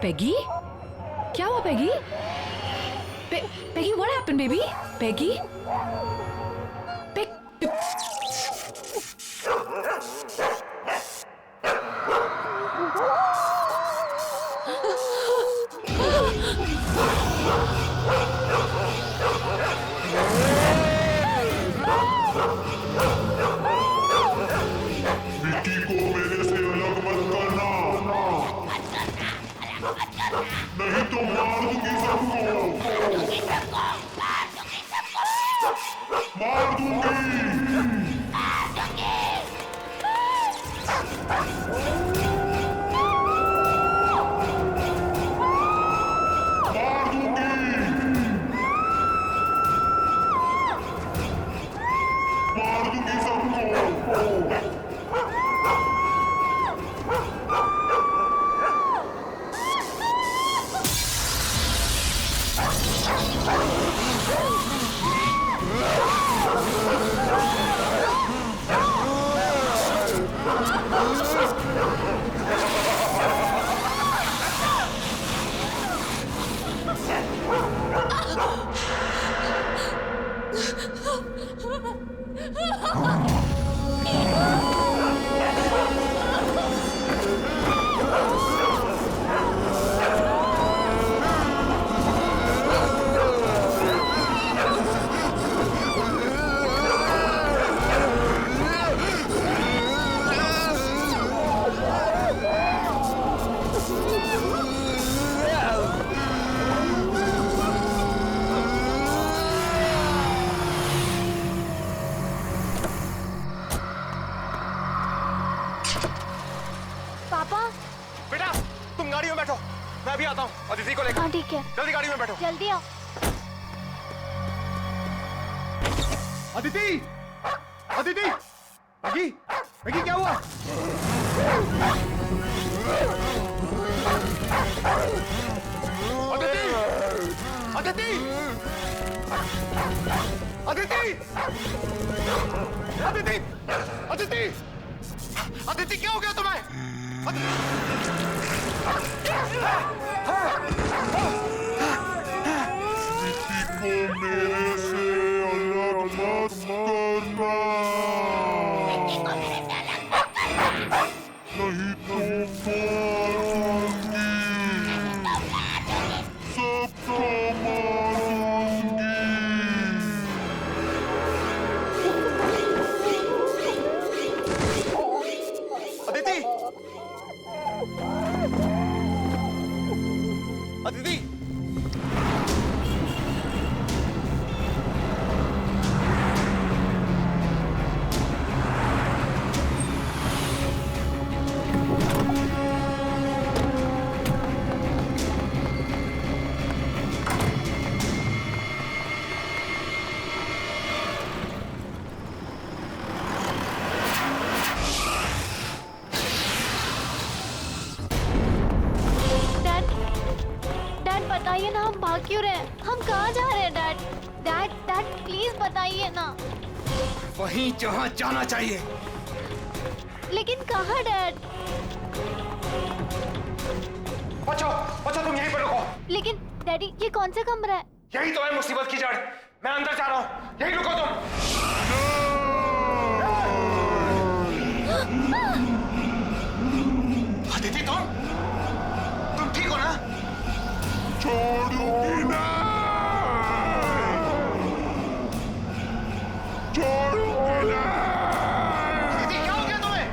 Peggy, क्या हुआ Peggy? Peggy, what happened, baby? Peggy, Vicky को मेरे से अलग मत करना, नहीं तो मार दूंगी सबको, मार दूंगी। मार दूंगी सबको। बेटा तुम गाड़ी में बैठो, मैं अभी आता हूँ अदिति को लेकर। हाँ ठीक है, जल्दी गाड़ी में बैठो। जल्दी आओ। अदिति, अदिति, मैगी, मैगी क्या हुआ? अदिति, अदिति, अदिति, अदिति, अदिति, अदिति क्या हो गया तुम्हें? विक्की को मेरे से अलग मत करना, नहीं तो मारूंगी, सबको मारूंगी। अदिति, अदिति, बताइए ना, हम भाग क्यों रहे हैं? हम कहाँ जा रहे हैं डैड? डैड डैड प्लीज बताइए ना। वहीं जहाँ जाना चाहिए। लेकिन कहाँ डैड? बच्चों, बच्चों तुम यहीं पर रुको। लेकिन डैडी ये कौन सा कमरा है? यही तो है मुसीबत की जड़। मैं अंदर जा रहा हूँ, यहीं रुको तुम। अदिति तुम ठीक हो ना? छोड़ूंगी ना, छोड़ूंगी ना। अदिति क्या हो गया तुम्हें?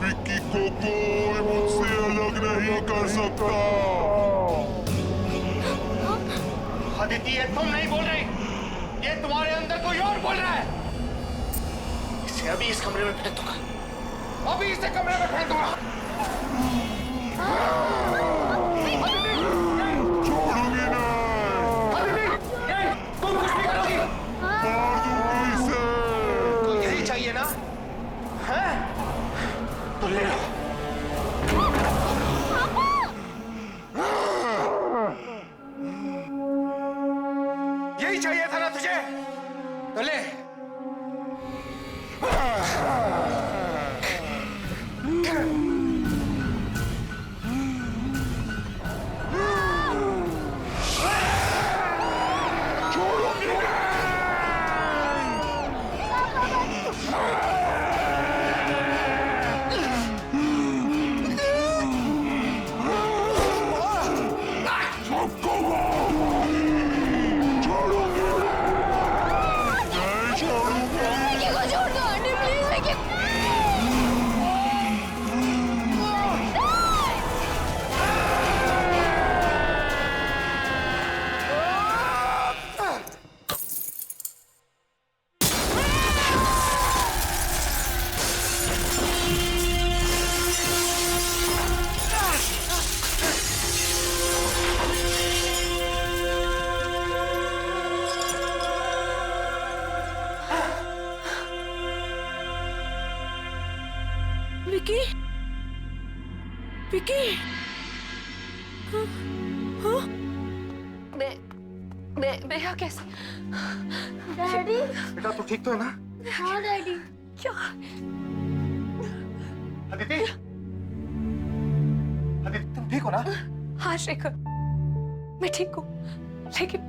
विक्की को कोई मुझसे अलग नहीं कर सकता। अदिति ये तुम नहीं बोल रही, ये तुम्हारे अंदर कोई और बोल रहा है। इसे अभी इस कमरे में फेंक दूंगा, अभी इसे कमरे में फेंक दूंगा। छोड़ूंगी ना, तुम कुछ नहीं करोगी। मार दूंगी इसे। तो यही चाहिए ना? हैं? तो ले लो। यही चाहिए था ना तुझे? तो ले। विकी, विकी, हाँ? भैया कैसे? डैडी। बेटा तू ठीक तो है ना? हाँ डैडी। क्या? अदिति, अदिति तुम ठीक हो ना? हाँ शेखर, मैं ठीक हूँ, लेकिन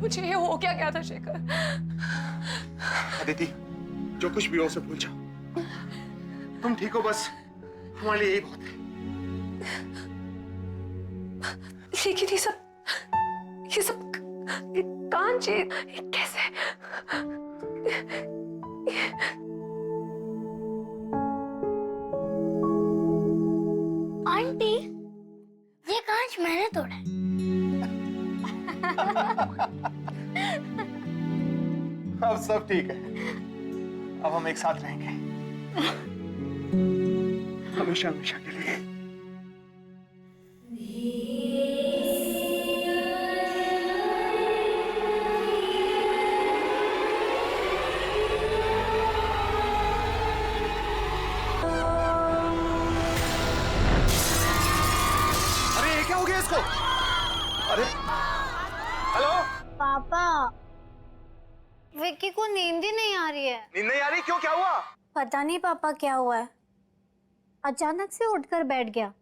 मुझे ये हो क्या था शेखर? अदिति, जो कुछ भी हो उसे भूल जाओ। तुम ठीक हो बस, हमारे लिए यही बहुत है। लेकिन ये सब कांची कैसे? आंटी, ये कांच मैंने तोड़ा है। अब सब ठीक है। अब हम एक साथ रहेंगे हमेशा हमेशा के लिए। अरे ये क्या हो गया इसको? अरे हेलो पापा, विक्की को नींद ही नहीं आ रही है। नींद नहीं आ रही? क्यों, क्या हुआ? पता नहीं पापा क्या हुआ है, अचानक से उठकर बैठ गया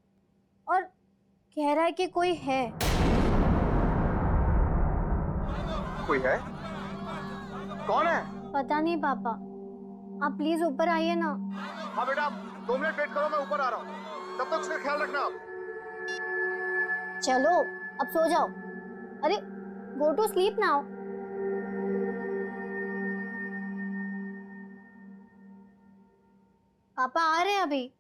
और कह रहा है कि कोई है। कोई है? कौन है? पता नहीं पापा, आप प्लीज ऊपर आइए ना। हाँ बेटा, 2 मिनट वेट करो, मैं ऊपर आ रहा हूँ। तब तक उसका ख्याल रखना आप। चलो अब सो जाओ। अरे गो टू स्लीप नाउ। पापा आ रहे हैं अभी।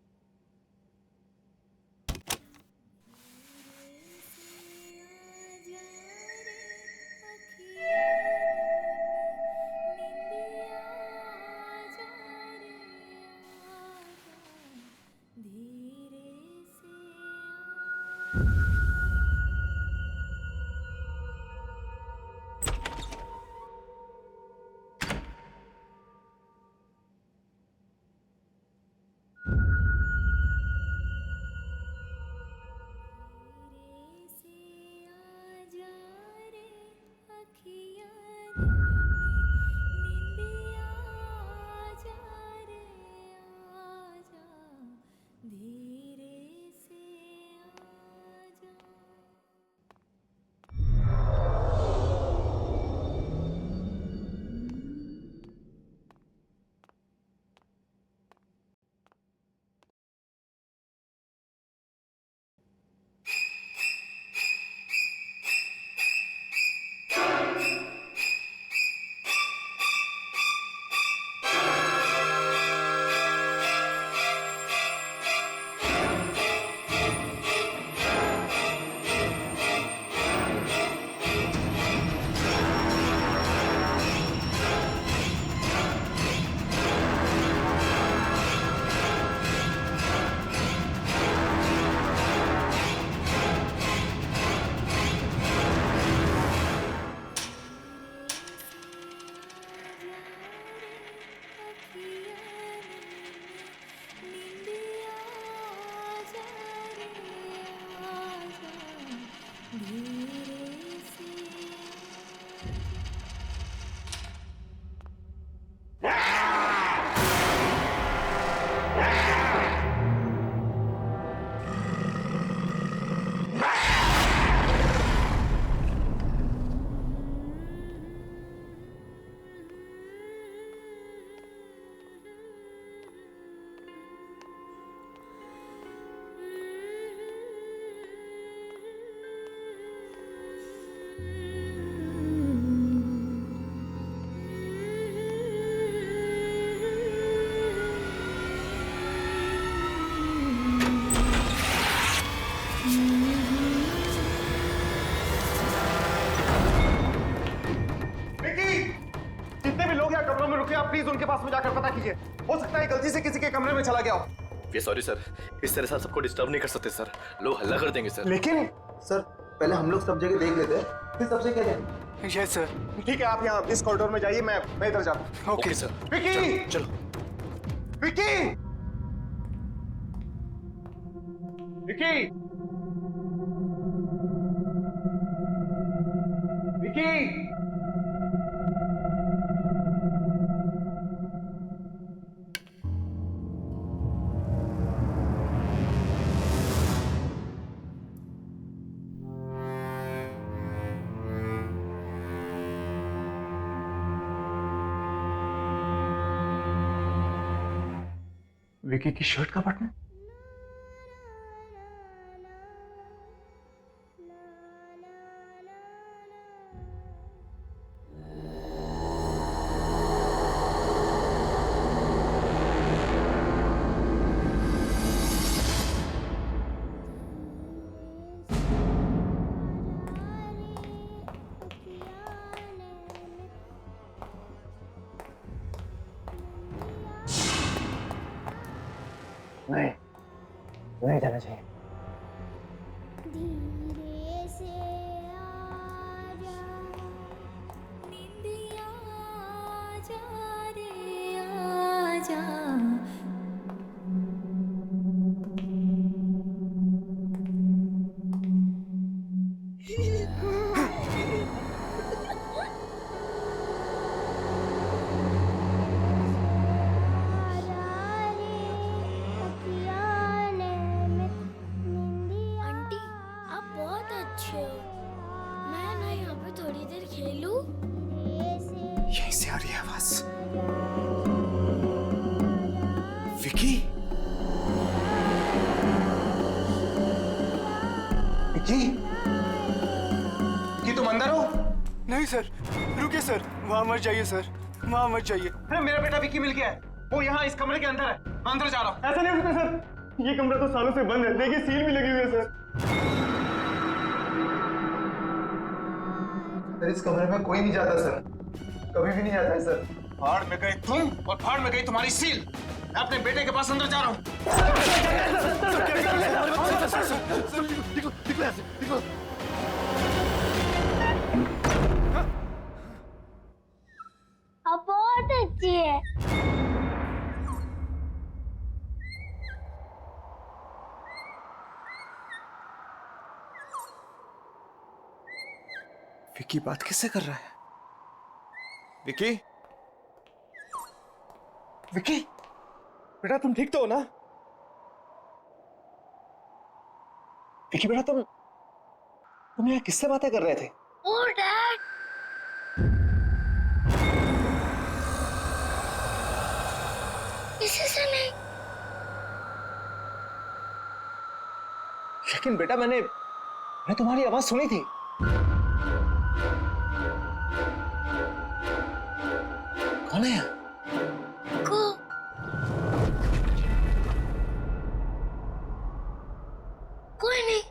प्लीज उनके पास में जाकर पता कीजिए, हो सकता है गलती से किसी के कमरे में चला गया हो। ये सॉरी सर, इस तरह से सबको डिस्टर्ब नहीं कर सकते सर, लोग हल्ला कर देंगे सर। लेकिन सर पहले हम लोग सब जगह देख लेते हैं, फिर सबसे कह देंगे। Yes sir. ठीक है, आप यहाँ इस कॉरिडोर में जाइए, मैं इधर जाता हूँ। Okay sir. विकी! चलो विकी! विकी, विकी, विकी की शर्ट का बटन। नहीं जाना चाहिए। धीरे से आजा, निंदिया आजा रे आजा। आंटी, आप बहुत अच्छे हो। मैं ना यहाँ पे थोड़ी देर खेलूं? यहीं से आ रही है आवाज। विकी, विकी, विकी तुम अंदर हो? नहीं सर, रुकिए सर, वहाँ मत जाइए सर, वहाँ मत जाइए। अरे मेरा बेटा विकी मिल गया है, वो यहाँ इस कमरे के अंदर है, मैं अंदर जा रहा हूँ। ऐसा नहीं हो सकता सर, ये कमरा तो सालों से बंद है, देखिए सील भी लगी हुई है सर। सर इस कमरे में कोई नहीं जाता सर, कभी भी नहीं आता है सर। भाड़ में गए तुम और भाड़ में गई तुम्हारी सील। मैं अपने बेटे के पास अंदर जा रहा हूँ। आप बहुत अच्छी है। विकी बात किससे कर रहा है? विकी, विकी, बेटा तुम ठीक तो हो ना? विकी बेटा तुम यहाँ किससे बातें कर रहे थे? ओ डैड, किसी से नहीं। लेकिन बेटा मैंने तुम्हारी आवाज सुनी थी। कौन है यहाँ? कोई नहीं।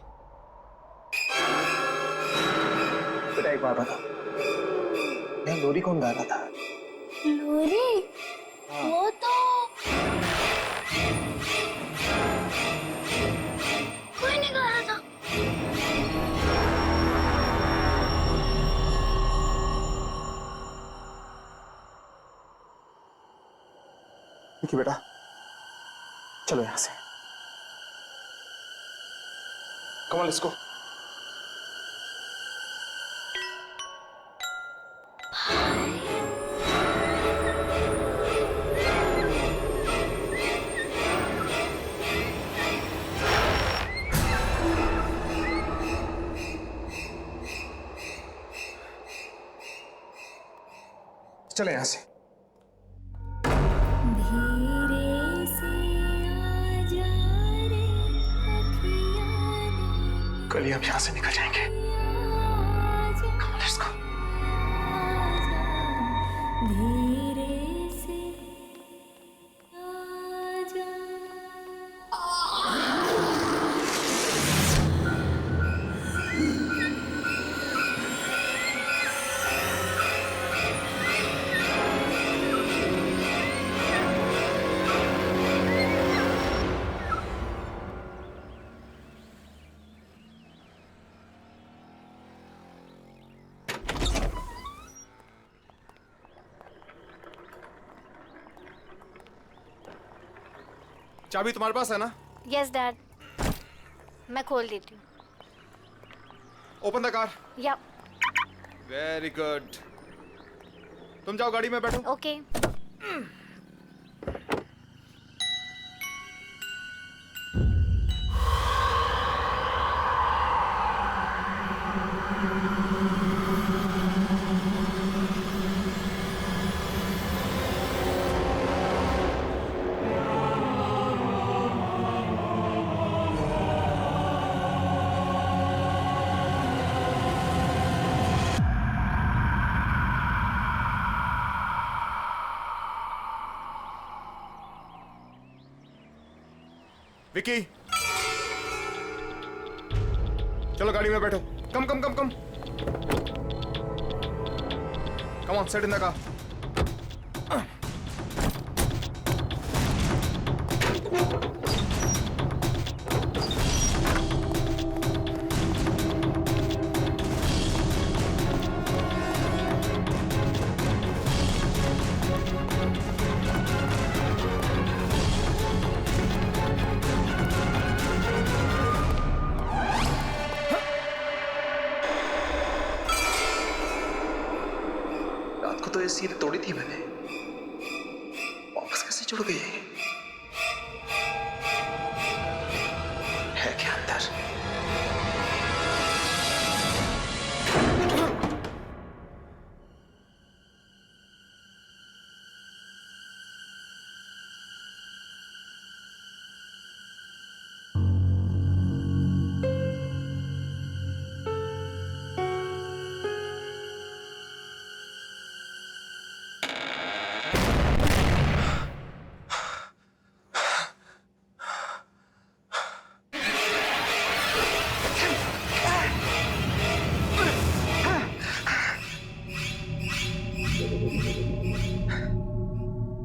बेटा एक बात बता, मैं लोरी कौन गा रहा था? लोरी? वो तो कोई नहीं गा रहा था। विकी बेटा चलो यहाँ से। Come on, let's go. चले यहाँ से। धीरे से आजा रे अखियाँ ने। कल ही हम यहाँ से निकल जाएंगे। Come on, let's go. धीरे से आजा। चाबी तुम्हारे पास है ना? Yes dad. मैं खोल देती हूँ। Open the car. या वेरी गुड। तुम जाओ गाड़ी में बैठो। ओके। विकी, चलो गाड़ी में बैठो। Come come come come come on, sit in the car. रात को तो ये सीट तोड़ी थी मैंने, वापस कैसे जुड़ गई है क्या अंदर?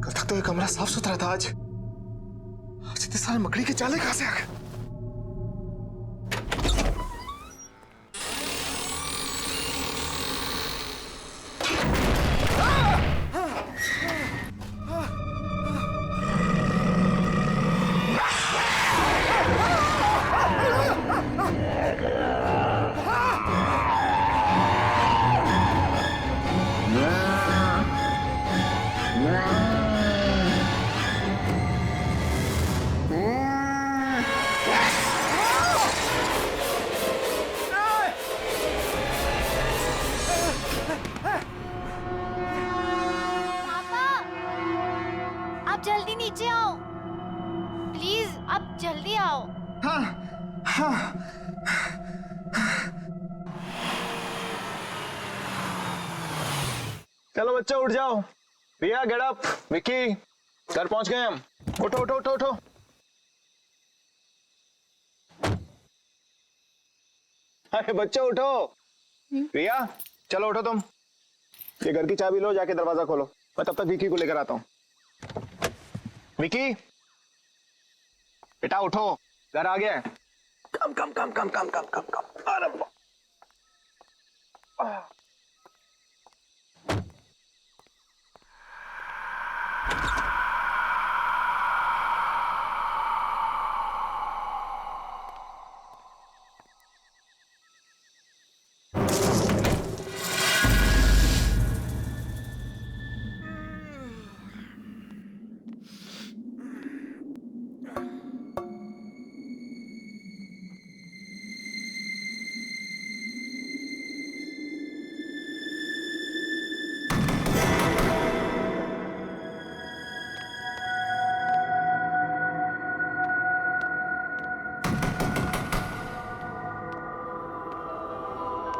कल तक तो ये कमरा साफ सुथरा था, आज इतने सारे मकड़ी के जाले कहां से आ गए? पापा, आप जल्दी नीचे आओ प्लीज, आप जल्दी आओ। चलो बच्चे उठ जाओ। रिया गेट अप। विकी, घर पहुंच गए हम। उठो उठो उठो उठो। अरे बच्चे उठो। रिया चलो उठो तुम। ये घर की चाबी लो, जाके दरवाजा खोलो। मैं तब तक विकी को लेकर आता हूँ। विकी बेटा उठो, घर आ गया है। कम come come come come come come कम। अरे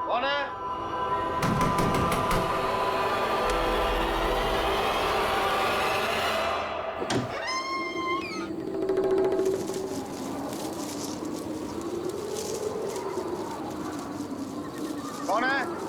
कौन है? कौन है?